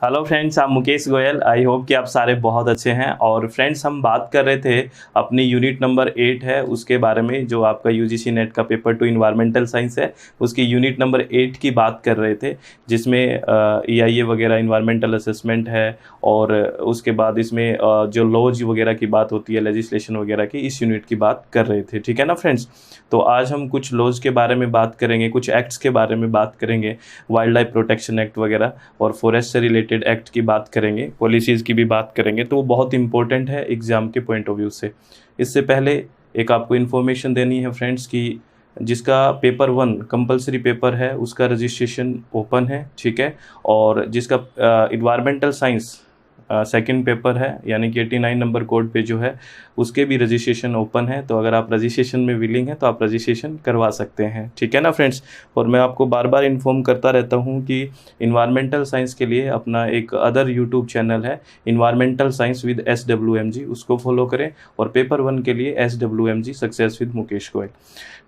Hello friends, आप Mukesh Goyal. I hope कि आप सारे बहुत अच्छे हैं। और फ्रेंड्स, हम बात कर रहे थे अपनी यूनिट नंबर 8 है उसके बारे में, जो आपका यूजीसी नेट का पेपर 2 इन्वायरमेंटल साइंस है, उसकी यूनिट नंबर 8 की बात कर रहे थे, जिसमें ईआईए वगैरह इन्वायरमेंटल असेसमेंट है। और उसके बाद इसमें जो लॉज वगैरह की बात होती है, लेजिस्लेशन वगैरह की, इस यूनिट की बात कर रहे थे। ठीक है ना फ्रेंड्स। तो आज हम कुछ लॉज के बारे में बात करेंगे, कुछ एक्ट्स के बारे में बात करेंगे, वाइल्ड लाइफ प्रोटेक्शन एक्ट वगैरह, और फॉरेस्ट से रिलेटेड एक्ट की बात करेंगे, पॉलिसीज़ की भी बात करेंगे। तो वो बहुत इंपॉर्टेंट है एग्ज़ाम के पॉइंट ऑफ व्यू से। इससे पहले एक आपको इन्फॉर्मेशन देनी है फ्रेंड्स कि जिसका पेपर 1 कंपलसरी पेपर है उसका रजिस्ट्रेशन ओपन है। ठीक है। और जिसका इन्वायरमेंटल साइंस सेकंड पेपर है, यानी कि 89 नंबर कोड पे जो है, उसके भी रजिस्ट्रेशन ओपन है। तो अगर आप रजिस्ट्रेशन में विलिंग हैं तो आप रजिस्ट्रेशन करवा सकते हैं। ठीक है ना फ्रेंड्स। और मैं आपको बार बार इन्फॉर्म करता रहता हूँ कि इन्वायरमेंटल साइंस के लिए अपना एक अदर यूट्यूब चैनल है, इन्वायरमेंटल साइंस विद SWMG, उसको फॉलो करें। और पेपर 1 के लिए SWMG success with Mukesh Goyal.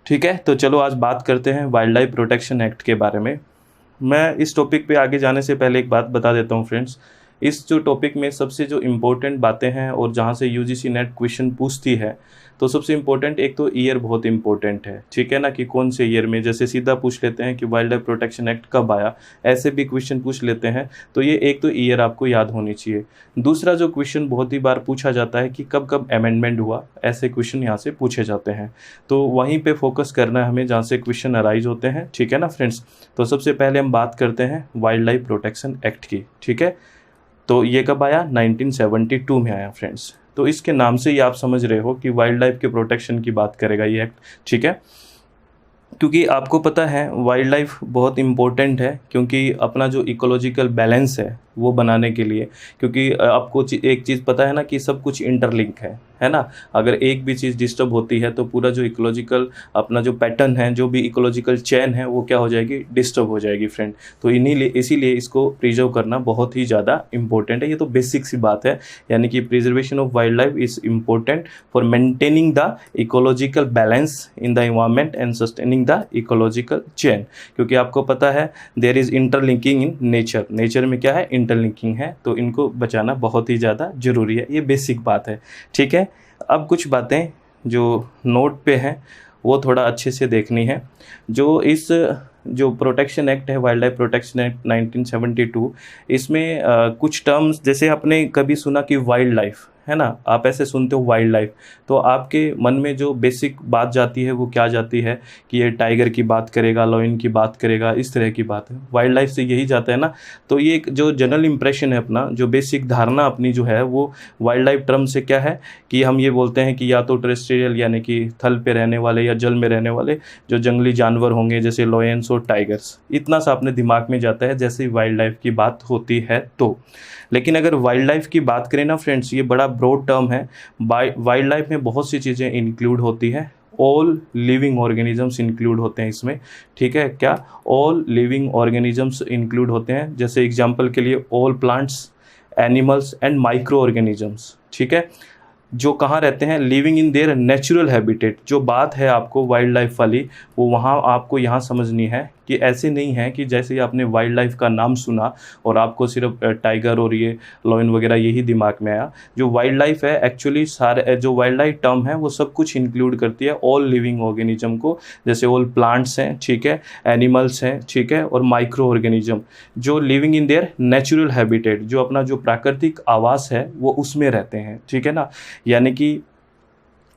ठीक है। तो चलो आज बात करते हैं वाइल्ड लाइफ प्रोटेक्शन एक्ट के बारे में। मैं इस टॉपिक पे आगे जाने से पहले एक बात बता देता हूँ फ्रेंड्स। इस जो टॉपिक में सबसे जो इम्पोर्टेंट बातें हैं और जहाँ से यूजीसी नेट क्वेश्चन पूछती है, तो सबसे इम्पोर्टेंट एक तो ईयर बहुत इम्पोर्टेंट है। ठीक है ना, कि कौन से ईयर में, जैसे सीधा पूछ लेते हैं कि वाइल्ड लाइफ प्रोटेक्शन एक्ट कब आया, ऐसे भी क्वेश्चन पूछ लेते हैं। तो ये एक तो ईयर आपको याद होनी चाहिए। दूसरा जो क्वेश्चन बहुत ही बार पूछा जाता है कि कब कब अमेंडमेंट हुआ, ऐसे क्वेश्चन यहाँ से पूछे जाते हैं। तो वहीं पे फोकस करना है हमें जहाँ से क्वेश्चन अराइज होते हैं। ठीक है ना फ्रेंड्स। तो सबसे पहले हम बात करते हैं वाइल्ड लाइफ प्रोटेक्शन एक्ट की। ठीक है। तो ये कब आया? 1972 में आया फ्रेंड्स। तो इसके नाम से ही आप समझ रहे हो कि वाइल्ड लाइफ के प्रोटेक्शन की बात करेगा ये एक्ट। ठीक है। क्योंकि आपको पता है वाइल्ड लाइफ बहुत इम्पोर्टेंट है, क्योंकि अपना जो इकोलॉजिकल बैलेंस है वो बनाने के लिए, क्योंकि आपको एक चीज़ पता है ना कि सब कुछ इंटरलिंक है ना। अगर एक भी चीज़ डिस्टर्ब होती है तो पूरा जो इकोलॉजिकल अपना जो पैटर्न है, जो भी इकोलॉजिकल चेन है, वो क्या हो जाएगी? डिस्टर्ब हो जाएगी फ्रेंड। तो इसीलिए इसको प्रिजर्व करना बहुत ही ज़्यादा इंपॉर्टेंट है। ये तो बेसिक सी बात है, यानी कि preservation of wildlife is important for maintaining the ecological balance in the environment and sustaining the ecological chain. क्योंकि आपको पता है there is interlinking in nature में क्या है? इंटरलिंकिंग है। तो इनको बचाना बहुत ही ज़्यादा ज़रूरी है। ये बेसिक बात है। ठीक है। अब कुछ बातें जो नोट पे हैं वो थोड़ा अच्छे से देखनी है। जो प्रोटेक्शन एक्ट है, वाइल्ड लाइफ प्रोटेक्शन एक्ट 1972, इसमें कुछ टर्म्स, जैसे आपने कभी सुना कि वाइल्ड लाइफ, है ना, आप ऐसे सुनते हो वाइल्ड लाइफ, तो आपके मन में जो बेसिक बात जाती है वो क्या जाती है कि ये टाइगर की बात करेगा, लॉयन की बात करेगा, इस तरह की बात है। वाइल्ड लाइफ से यही जाता है ना। तो ये एक जो जनरल इंप्रेशन है, अपना जो बेसिक धारणा अपनी जो है, वो वाइल्ड लाइफ टर्म से क्या है कि हम ये बोलते हैं कि या तो टेरेस्ट्रियल यानी कि थल पे रहने वाले या जल में रहने वाले जो जंगली जानवर होंगे, जैसे लॉयंस और टाइगर्स, इतना सा अपने दिमाग में जाता है जैसे वाइल्ड लाइफ की बात होती है। तो लेकिन अगर वाइल्ड लाइफ की बात करें ना फ्रेंड्स, ये बड़ा ब्रॉड टर्म है। वाइल्ड लाइफ में बहुत सी चीज़ें इंक्लूड होती हैं। ऑल लिविंग ऑर्गेनिजम्स इंक्लूड होते हैं इसमें। ठीक है। क्या? ऑल लिविंग ऑर्गेनिजम्स इंक्लूड होते हैं। जैसे एग्जांपल के लिए all plants, animals and micro organisms. ठीक है। जो कहाँ रहते हैं? Living in their natural habitat. जो बात है आपको वाइल्ड लाइफ वाली, वो वहाँ आपको यहाँ समझनी है कि ऐसे नहीं है कि जैसे ही आपने वाइल्ड लाइफ का नाम सुना और आपको सिर्फ टाइगर और ये लॉयन वगैरह यही दिमाग में आया। जो वाइल्ड लाइफ है एक्चुअली, सारे जो वाइल्ड लाइफ टर्म है वो सब कुछ इंक्लूड करती है ऑल लिविंग ऑर्गेनिज्म को। जैसे ऑल प्लांट्स हैं, ठीक है, एनिमल्स हैं, ठीक है, और माइक्रो ऑर्गेनिज्म जो living in their natural habitat, जो अपना जो प्राकृतिक आवास है वो उसमें रहते हैं। ठीक है ना। यानी कि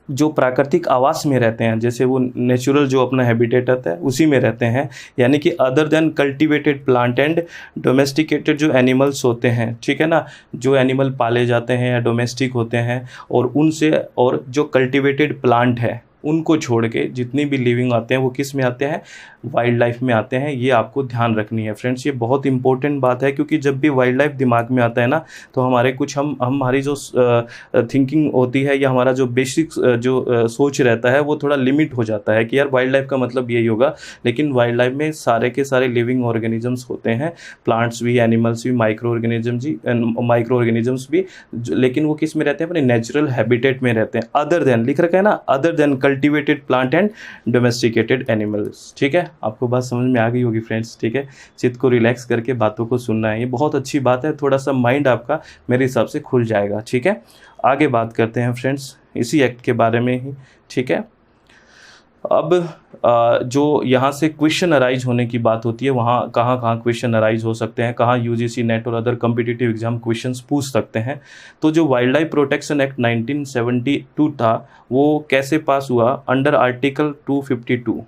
जो प्राकृतिक आवास में रहते हैं, जैसे वो नेचुरल जो अपना हैबिटेट होता है उसी में रहते हैं। यानी कि other than cultivated plant and domesticated जो एनिमल्स होते हैं, ठीक है ना, जो एनिमल पाले जाते हैं या डोमेस्टिक होते हैं, और उनसे, और जो कल्टीवेटेड प्लांट है उनको छोड़ के जितनी भी लिविंग आते हैं वो किस में आते हैं? वाइल्ड लाइफ में आते हैं। ये आपको ध्यान रखनी है फ्रेंड्स। ये बहुत इंपॉर्टेंट बात है, क्योंकि जब भी वाइल्ड लाइफ दिमाग में आता है ना, तो हमारे कुछ हमारी जो थिंकिंग होती है या हमारा जो बेसिक जो सोच रहता है वो थोड़ा लिमिट हो जाता है कि यार वाइल्ड लाइफ का मतलब यही होगा। लेकिन वाइल्ड लाइफ में सारे के सारे लिविंग ऑर्गेनिजम्स होते हैं, प्लांट्स भी, एनिमल्स भी, माइक्रो ऑर्गेनिजम्स भी, लेकिन वो किस में रहते हैं? अपने नेचुरल हैबिटेट में रहते हैं। अदर देन लिख रखा है ना, other than cultivated plant and domesticated animals. ठीक है, आपको बात समझ में आ गई होगी फ्रेंड्स। ठीक है, चित्त को रिलैक्स करके बातों को सुनना है, ये बहुत अच्छी बात है, थोड़ा सा माइंड आपका मेरे हिसाब से खुल जाएगा। ठीक है, आगे बात करते हैं फ्रेंड्स इसी एक्ट के बारे में ही। ठीक है, अब जो यहाँ से क्वेश्चन अराइज होने की बात होती है, वहाँ कहाँ कहाँ क्वेश्चन अराइज हो सकते हैं, कहाँ यूजीसी नेट और अदर कम्पिटिटिव एग्जाम क्वेश्चंस पूछ सकते हैं। तो जो वाइल्ड लाइफ प्रोटेक्शन एक्ट 1972 था वो कैसे पास हुआ? Under article 252।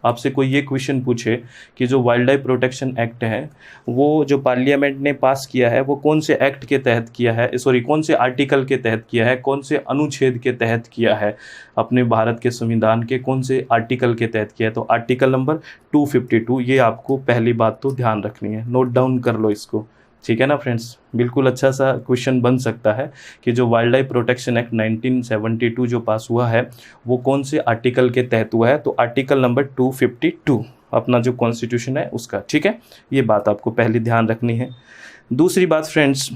आपसे कोई ये क्वेश्चन पूछे कि जो वाइल्ड लाइफ प्रोटेक्शन एक्ट है वो जो पार्लियामेंट ने पास किया है वो कौन से एक्ट के तहत किया है, सॉरी कौन से आर्टिकल के तहत किया है, कौन से अनुच्छेद के तहत किया है, अपने भारत के संविधान के कौन से आर्टिकल के तहत किया है? तो आर्टिकल नंबर 252, ये आपको पहली बात तो ध्यान रखनी है, नोट डाउन कर लो इसको। ठीक है ना फ्रेंड्स, बिल्कुल अच्छा सा क्वेश्चन बन सकता है कि जो वाइल्ड लाइफ प्रोटेक्शन एक्ट 1972 जो पास हुआ है वो कौन से आर्टिकल के तहत हुआ है? तो आर्टिकल नंबर 252 अपना जो कॉन्स्टिट्यूशन है उसका। ठीक है, ये बात आपको पहले ध्यान रखनी है। दूसरी बात फ्रेंड्स,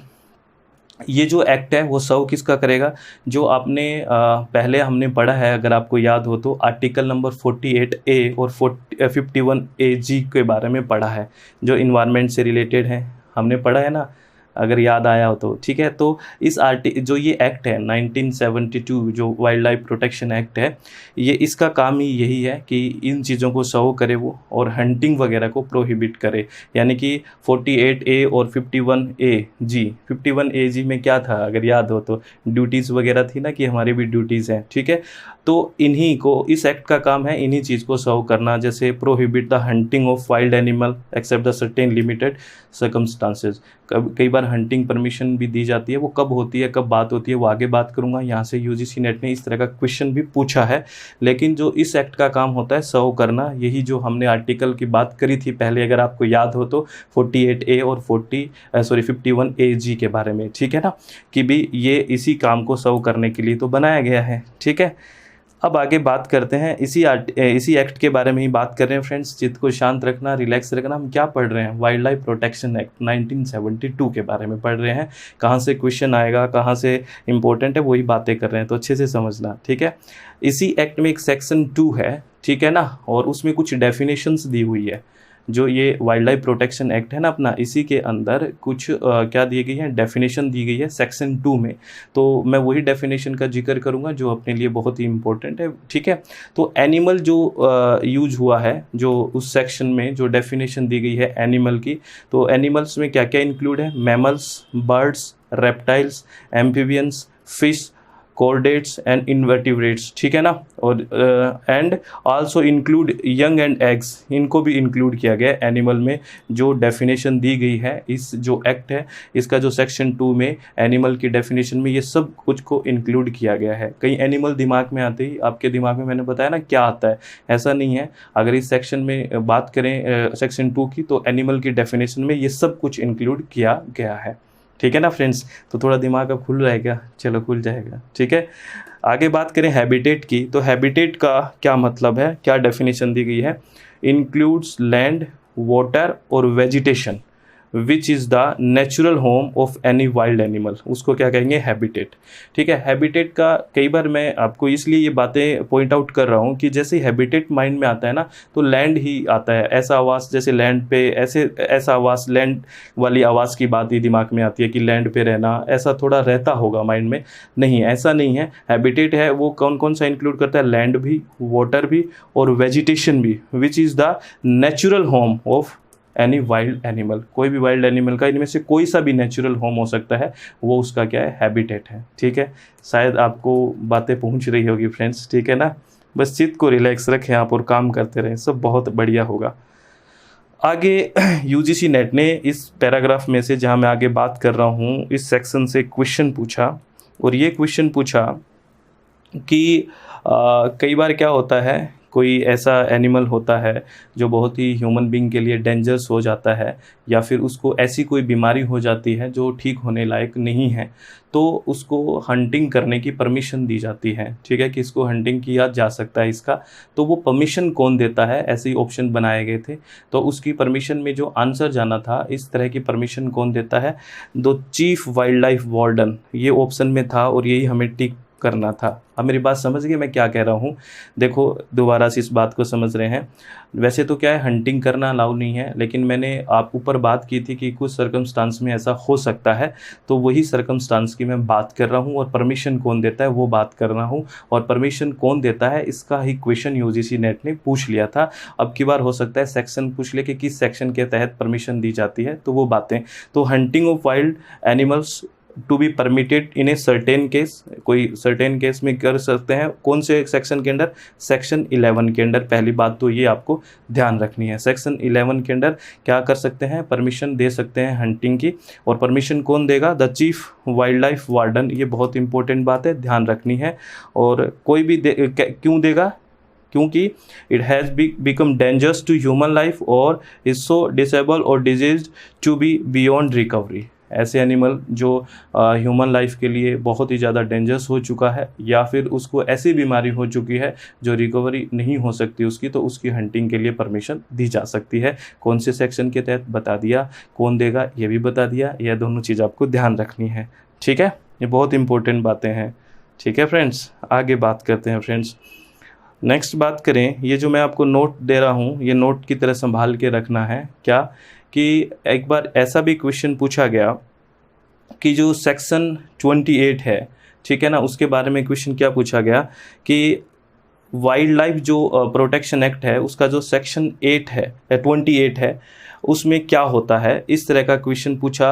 ये जो एक्ट है वो सर्व किसका करेगा? जो आपने पहले हमने पढ़ा है, अगर आपको याद हो तो आर्टिकल नंबर 48A और 51AG के बारे में पढ़ा है, जो इन्वायरमेंट से रिलेटेड है, हमने पढ़ा है ना, अगर याद आया हो तो। ठीक है, तो इस जो ये एक्ट है 1972 जो वाइल्ड लाइफ प्रोटेक्शन एक्ट है, ये इसका काम ही यही है कि इन चीज़ों को सर्व करे वो और हंटिंग वगैरह को प्रोहिबिट करे। यानी कि 48A और 51AG, 51AG में क्या था अगर याद हो तो? ड्यूटीज़ वगैरह थी ना कि हमारी भी ड्यूटीज़ हैं। ठीक है, तो इन्हीं को, इस एक्ट का काम है इन्हीं चीज़ को सर्व करना, जैसे prohibit the hunting of wild animal except the certain limited circumstances. कई बार हंटिंग परमिशन भी दी जाती है, वो कब होती है, कब बात होती है, वो आगे बात करूंगा। यहाँ से यूजीसी नेट ने इस तरह का क्वेश्चन भी पूछा है, लेकिन जो इस एक्ट का काम होता है सर्व करना, यही जो हमने आर्टिकल की बात करी थी पहले, अगर आपको याद हो तो 48A और 51AG के बारे में। ठीक है ना, कि भी ये इसी काम को सर्व करने के लिए तो बनाया गया है। ठीक है, अब आगे बात करते हैं इसी एक्ट के बारे में ही बात कर रहे हैं फ्रेंड्स। चित्त को शांत रखना, रिलैक्स रखना। हम क्या पढ़ रहे हैं? वाइल्ड लाइफ प्रोटेक्शन एक्ट 1972 के बारे में पढ़ रहे हैं। कहाँ से क्वेश्चन आएगा, कहाँ से इंपॉर्टेंट है, वही बातें कर रहे हैं, तो अच्छे से समझना। ठीक है, इसी एक्ट में एक सेक्शन 2 है, ठीक है ना, और उसमें कुछ डेफिनेशंस दी हुई है। जो ये वाइल्ड लाइफ प्रोटेक्शन एक्ट है ना अपना, इसी के अंदर कुछ क्या दी गई है, डेफिनेशन दी गई है सेक्शन 2 में। तो मैं वही डेफिनेशन का जिक्र करूंगा जो अपने लिए बहुत ही इंपॉर्टेंट है। ठीक है, तो एनिमल जो यूज हुआ है, जो उस सेक्शन में जो डेफिनेशन दी गई है एनिमल की, तो एनिमल्स में क्या क्या इंक्लूड है? Mammals, birds, reptiles, amphibians, fish, chordates and invertebrates. ठीक है ना, और and also include young and eggs, इनको भी इंक्लूड किया गया है एनिमल में। जो डेफिनेशन दी गई है इस जो एक्ट है इसका, जो सेक्शन 2 में एनिमल की डेफिनेशन में ये सब कुछ को इंक्लूड किया गया है। कई एनिमल दिमाग में आते ही आपके दिमाग में मैंने बताया ना क्या आता है, ऐसा नहीं है। अगर इस सेक्शन में बात करें सेक्शन 2 की, तो एनिमल की डेफिनेशन में ये सब कुछ इंक्लूड किया गया है। ठीक है ना फ्रेंड्स, तो थोड़ा दिमाग अब खुल रहेगा, चलो खुल जाएगा। ठीक है, आगे बात करें हैबिटेट की, तो हैबिटेट का क्या मतलब है, क्या डेफिनेशन दी गई है? इंक्लूड्स लैंड, वाटर और vegetation which is the natural home of any wild animal, उसको क्या कहेंगे? हैबिटेट। ठीक है, हैबिटेट का कई बार मैं आपको इसलिए ये बातें पॉइंट आउट कर रहा हूँ कि जैसे हैबिटेट माइंड में आता है ना, तो लैंड ही आता है, ऐसा आवास, जैसे लैंड पे ऐसा आवास, लैंड वाली आवाज़ की बात ही दिमाग में आती है कि लैंड पे रहना, ऐसा थोड़ा रहता होगा माइंड में। नहीं, ऐसा नहीं है। हैबिटेट है वो कौन कौन सा इंक्लूड करता है? लैंड भी, वाटर भी और वेजिटेशन भी, which is the natural home of any wild animal. कोई भी वाइल्ड एनिमल का इनमें से कोई सा भी नेचुरल होम हो सकता है, वो उसका क्या है? हैबिटेट है। ठीक है, शायद आपको बातें पहुंच रही होगी फ्रेंड्स। ठीक है ना, बस चित्त को रिलैक्स रखें आप और काम करते रहें, सब बहुत बढ़िया होगा। आगे यूजीसी नेट ने इस पैराग्राफ में से जहां मैं आगे बात कर रहा हूं, इस सेक्शन से क्वेश्चन पूछा, और ये क्वेश्चन पूछा कि कई बार क्या होता है, कोई ऐसा एनिमल होता है जो बहुत ही ह्यूमन बीइंग के लिए डेंजरस हो जाता है, या फिर उसको ऐसी कोई बीमारी हो जाती है जो ठीक होने लायक नहीं है, तो उसको हंटिंग करने की परमिशन दी जाती है। ठीक है, कि इसको हंटिंग किया जा सकता है इसका, तो वो परमिशन कौन देता है? ऐसे ही ऑप्शन बनाए गए थे, तो उसकी परमिशन में जो आंसर जाना था, इस तरह की परमिशन कौन देता है? The chief wild life warden, ये ऑप्शन में था और यही हमें टिक करना था। अब मेरी बात समझ गए मैं क्या कह रहा हूँ? देखो दोबारा से इस बात को समझ रहे हैं। वैसे तो क्या है, हंटिंग करना अलाउ नहीं है, लेकिन मैंने आप ऊपर बात की थी कि कुछ सर्कमस्टांस में ऐसा हो सकता है, तो वही सर्कमस्टांस की मैं बात कर रहा हूँ और परमिशन कौन देता है वो बात कर रहा हूँ। और परमिशन कौन देता है इसका ही क्वेश्चन यूजीसी नेट ने पूछ लिया था। अब की बार हो सकता है सेक्शन पूछ ले कि किस सेक्शन के तहत परमिशन दी जाती है, तो वो बातें। तो hunting of wild animals to be permitted in a certain case, कोई सर्टेन केस में कर सकते हैं। कौन से सेक्शन के अंडर? सेक्शन 11 के अंडर। पहली बात तो ये आपको ध्यान रखनी है, सेक्शन 11 के अंडर क्या कर सकते हैं? परमिशन दे सकते हैं हंटिंग की। और परमिशन कौन देगा? The chief wild life warden. ये बहुत इंपॉर्टेंट बात है, ध्यान रखनी है। और कोई भी क्यों देगा? क्योंकि it has become dangerous to human life और इज सो डिसेबल और disease to be beyond recovery. ऐसे एनिमल जो ह्यूमन लाइफ के लिए बहुत ही ज़्यादा डेंजरस हो चुका है, या फिर उसको ऐसी बीमारी हो चुकी है जो रिकवरी नहीं हो सकती उसकी, तो उसकी हंटिंग के लिए परमिशन दी जा सकती है। कौन से सेक्शन के तहत बता दिया, कौन देगा ये भी बता दिया। यह दोनों चीज़ आपको ध्यान रखनी है, ठीक है? ये बहुत इंपॉर्टेंट बातें हैं, ठीक है फ्रेंड्स? आगे बात करते हैं फ्रेंड्स। नेक्स्ट बात करें, ये जो मैं आपको नोट दे रहा हूँ ये नोट की तरह संभाल के रखना है। क्या कि एक बार ऐसा भी क्वेश्चन पूछा गया कि जो सेक्शन 28 है, ठीक है ना, उसके बारे में क्वेश्चन क्या पूछा गया कि वाइल्ड लाइफ जो प्रोटेक्शन एक्ट है उसका जो सेक्शन 8 है 28 है उसमें क्या होता है। इस तरह का क्वेश्चन पूछा,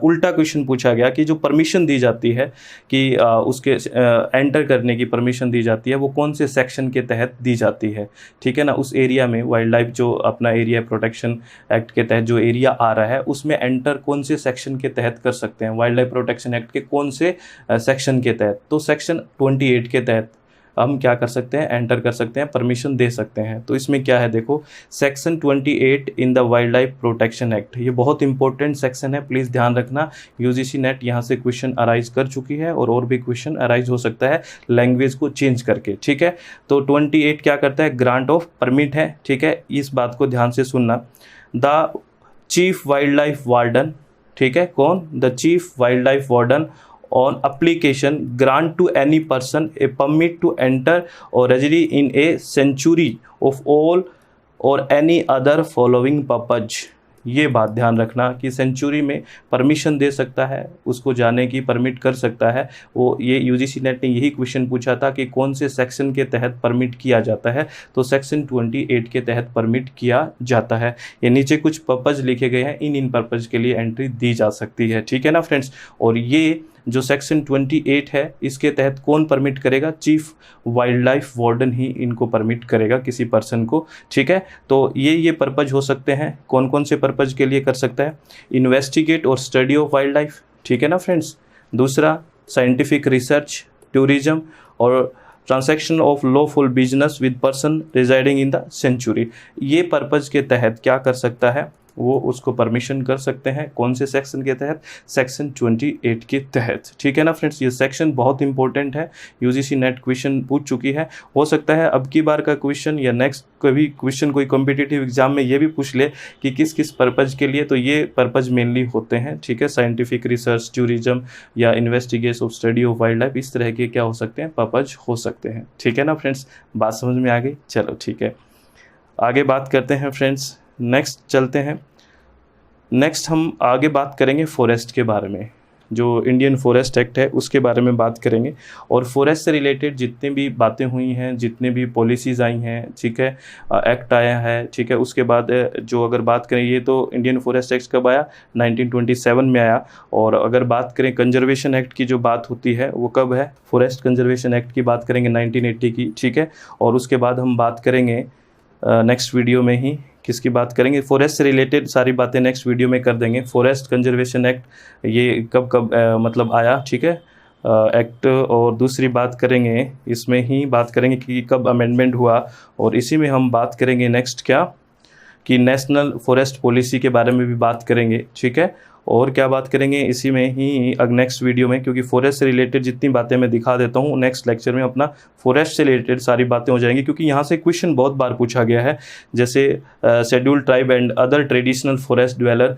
उल्टा क्वेश्चन पूछा गया कि जो परमिशन दी जाती है कि उसके एंटर करने की परमिशन दी जाती है वो कौन से सेक्शन के तहत दी जाती है, ठीक है ना। उस एरिया में वाइल्ड लाइफ जो अपना एरिया प्रोटेक्शन एक्ट के तहत जो एरिया आ रहा है उसमें एंटर कौन से सेक्शन के तहत कर सकते हैं, वाइल्ड लाइफ प्रोटेक्शन एक्ट के कौन से सेक्शन के तहत? तो सेक्शन 28 के तहत हम क्या कर सकते हैं? एंटर कर सकते हैं, परमिशन दे सकते हैं। तो इसमें क्या है देखो, section 28 in the wild life protection act, ये बहुत इंपॉर्टेंट सेक्शन है, प्लीज़ ध्यान रखना। यूजीसी नेट यहाँ से क्वेश्चन अराइज कर चुकी है और भी क्वेश्चन अराइज हो सकता है लैंग्वेज को चेंज करके, ठीक है। तो 28 क्या करता है? ग्रांट ऑफ परमिट है, ठीक है। इस बात को ध्यान से सुनना। The chief wild life warden, ठीक है, कौन? The chief wild life warden on application grant to any person a permit to enter or reside in a sanctuary of all or any other following purpose। ये बात ध्यान रखना कि century में permission दे सकता है, उसको जाने की परमिट कर सकता है वो। ये यूजीसी नेट ने यही क्वेश्चन पूछा था कि कौन से सेक्शन के तहत परमिट किया जाता है, तो सेक्शन 28 के तहत परमिट किया जाता है। ये नीचे कुछ पर्पज़ लिखे गए हैं, इन पर्पज़ के लिए एंट्री दी जा सकती है, ठीक है ना फ्रेंड्स। और ये जो सेक्शन 28 है इसके तहत कौन परमिट करेगा? चीफ वाइल्ड लाइफ वार्डन ही इनको परमिट करेगा किसी पर्सन को, ठीक है। तो ये पर्पज़ हो सकते हैं, कौन कौन से पर्पज़ के लिए कर सकता है? इन्वेस्टिगेट और स्टडी ऑफ वाइल्ड लाइफ, ठीक है ना फ्रेंड्स। दूसरा साइंटिफिक रिसर्च, टूरिज्म और transaction of lawful business with person residing in the century. ये पर्पज़ के तहत क्या कर सकता है? वो उसको परमिशन कर सकते हैं। कौन से सेक्शन के तहत? सेक्शन 28 के तहत, ठीक है ना फ्रेंड्स। ये सेक्शन बहुत इंपॉर्टेंट है, यूजीसी नेट क्वेश्चन पूछ चुकी है। हो सकता है अब की बार का क्वेश्चन या नेक्स्ट कभी क्वेश्चन कोई कॉम्पिटिटिव एग्जाम में ये भी पूछ ले कि किस किस पर्पज़ के लिए, तो ये पर्पज़ मेनली होते हैं, ठीक है। साइंटिफिक रिसर्च, टूरिज्म या investigation of study of wild life, इस तरह के क्या हो सकते हैं? पर्पज़ हो सकते हैं, ठीक है ना फ्रेंड्स। बात समझ में आ गई? चलो ठीक है, आगे बात करते हैं फ्रेंड्स। नेक्स्ट चलते हैं। नेक्स्ट हम आगे बात करेंगे फॉरेस्ट के बारे में, जो इंडियन फॉरेस्ट एक्ट है उसके बारे में बात करेंगे। और फॉरेस्ट से रिलेटेड जितनी भी बातें हुई हैं, जितने भी पॉलिसीज़ आई हैं, ठीक है, एक्ट आया है, ठीक है। उसके बाद जो अगर बात करें, ये तो इंडियन फॉरेस्ट एक्ट कब आया? 1927 में आया। और अगर बात करें कंजर्वेशन एक्ट की जो बात होती है वो कब है? फॉरेस्ट कंजर्वेशन एक्ट की बात करेंगे 1980 की, ठीक है। और उसके बाद हम बात करेंगे नेक्स्ट वीडियो में ही किसकी बात करेंगे? फॉरेस्ट से रिलेटेड सारी बातें नेक्स्ट वीडियो में कर देंगे। फॉरेस्ट कंजर्वेशन एक्ट ये कब मतलब आया, ठीक है, एक्ट। और दूसरी बात करेंगे, इसमें ही बात करेंगे कि कब अमेंडमेंट हुआ। और इसी में हम बात करेंगे नेक्स्ट क्या कि नेशनल फॉरेस्ट पॉलिसी के बारे में भी बात करेंगे, ठीक है। और क्या बात करेंगे इसी में ही नेक्स्ट वीडियो में, क्योंकि फॉरेस्ट से रिलेटेड जितनी बातें मैं दिखा देता हूँ, नेक्स्ट लेक्चर में अपना फॉरेस्ट से रिलेटेड सारी बातें हो जाएंगी, क्योंकि यहाँ से क्वेश्चन बहुत बार पूछा गया है। जैसे scheduled tribe and other traditional forest dweller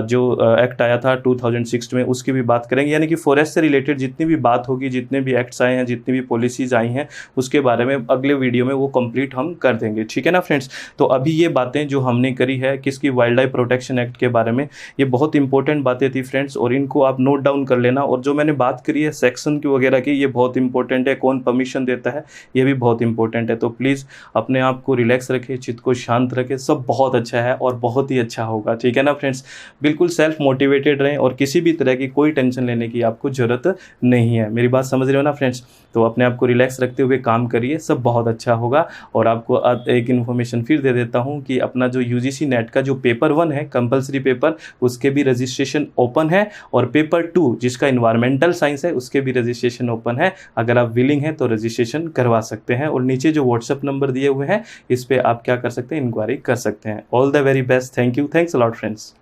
जो एक्ट आया था 2006 में, उसकी भी बात करेंगे। यानी कि फॉरेस्ट से रिलेटेड जितनी भी बात होगी, जितने भी एक्ट्स आए हैं, जितनी भी पॉलिसीज आई हैं, उसके बारे में अगले वीडियो में वो कंप्लीट हम कर देंगे, ठीक है ना फ्रेंड्स। तो अभी ये बातें जो हमने करी है किसकी, वाइल्ड लाइफ प्रोटेक्शन एक्ट के बारे में, ये बहुत इंपॉर्टेंट बातें थी फ्रेंड्स, और इनको आप नोट डाउन कर लेना। और जो मैंने बात करी है सेक्शन की वगैरह की, ये बहुत इंपॉर्टेंट है, कौन परमिशन देता है ये भी बहुत इंपॉर्टेंट है। तो प्लीज़ अपने आप को रिलैक्स रखें, चित्त को शांत रखें, सब बहुत अच्छा है और बहुत ही अच्छा होगा, ठीक है ना फ्रेंड्स। बिल्कुल सेल्फ मोटिवेटेड रहें और किसी भी तरह की कोई टेंशन लेने की आपको ज़रूरत नहीं है। मेरी बात समझ रहे हो ना फ्रेंड्स। तो अपने आप को रिलैक्स रखते हुए काम करिए, सब बहुत अच्छा होगा। और आपको एक इन्फॉर्मेशन फिर दे देता हूँ कि अपना जो यूजीसी नेट का जो पेपर 1 है कंपलसरी पेपर, उसके भी रजिस्ट्रेशन ओपन है, और पेपर 2 जिसका इन्वायरमेंटल साइंस है उसके भी रजिस्ट्रेशन ओपन है। अगर आप विलिंग हैं तो रजिस्ट्रेशन करवा सकते हैं, और नीचे जो व्हाट्सएप नंबर दिए हुए हैं इस पर आप क्या कर सकते हैं, इंक्वायरी कर सकते हैं। All the very best, thank you, thanks a lot friends.